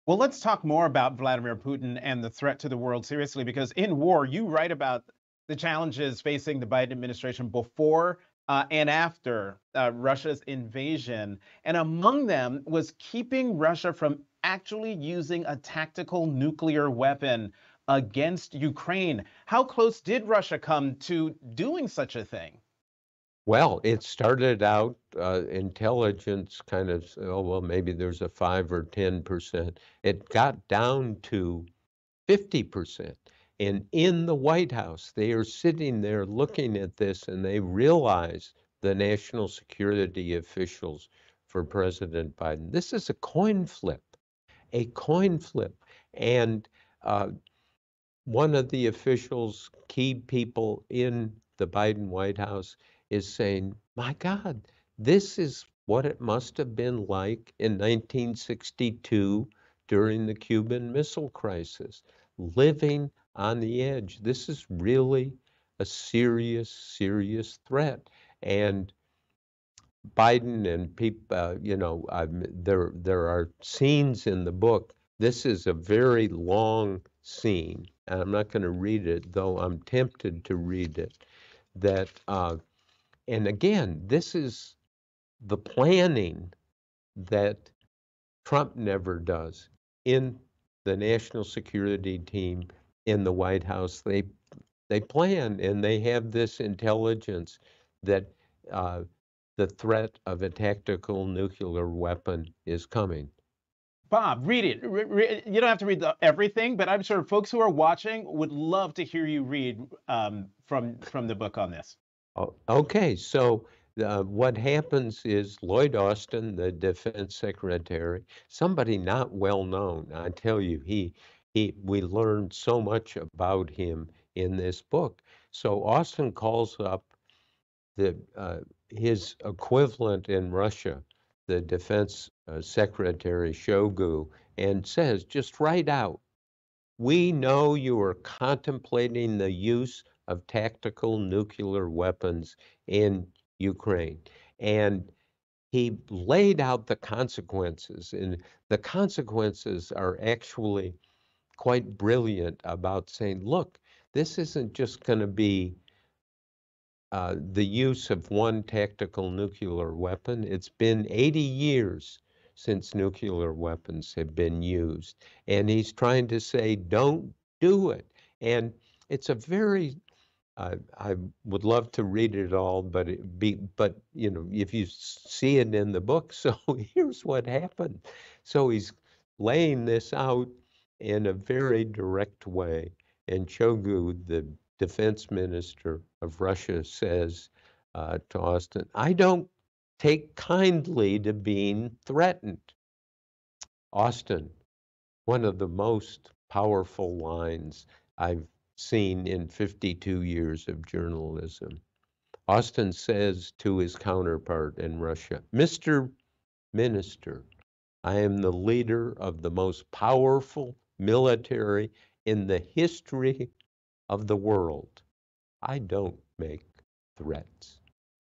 Well, let's talk more about Vladimir Putin and the threat to the world seriously, because in war, you write about the challenges facing the Biden administration before and after Russia's invasion. And among them was keeping Russia from actually using a tactical nuclear weapon against Ukraine. How close did Russia come to doing such a thing? Well, it started out intelligence kind of, oh, well, maybe there's a 5 or 10%. It got down to 50%. And in the White House, they are sitting there looking at this and they realize, the national security officials for President Biden, this is a coin flip, a coin flip. And uh, one of the officials, key people in the Biden White House, is saying, my God, this is what it must have been like in 1962 during the Cuban Missile Crisis, living on the edge. This is really a serious, serious threat. And Biden and people, there are scenes in the book. This is a very long scene, and I'm not going to read it, though I'm tempted to read it. That, and again, this is the planning that Trump never does. In the national security team in the White House, they plan and they have this intelligence that uh, the threat of a tactical nuclear weapon is coming. Bob, read it. You don't have to read everything, but I'm sure folks who are watching would love to hear you read from the book on this. Okay, so what happens is Lloyd Austin, the defense secretary, somebody not well known. I tell you, we learned so much about him in this book. So Austin calls up the his equivalent in Russia, the defense secretary Shogu, and says, just write out, we know you are contemplating the use of tactical nuclear weapons in Ukraine. And he laid out the consequences, and the consequences are actually quite brilliant about saying, look, this isn't just going to be the use of one tactical nuclear weapon. It's been 80 years since nuclear weapons have been used. And he's trying to say, don't do it. And it's a very, I would love to read it all, but if you see it in the book, so here's what happened. So he's laying this out in a very direct way. And Chogu, the defense minister of Russia, says to Austin, I don't take kindly to being threatened. Austin, one of the most powerful lines I've seen in 52 years of journalism. Austin says to his counterpart in Russia, Mr. Minister, I am the leader of the most powerful military in the history of the world. I don't make threats.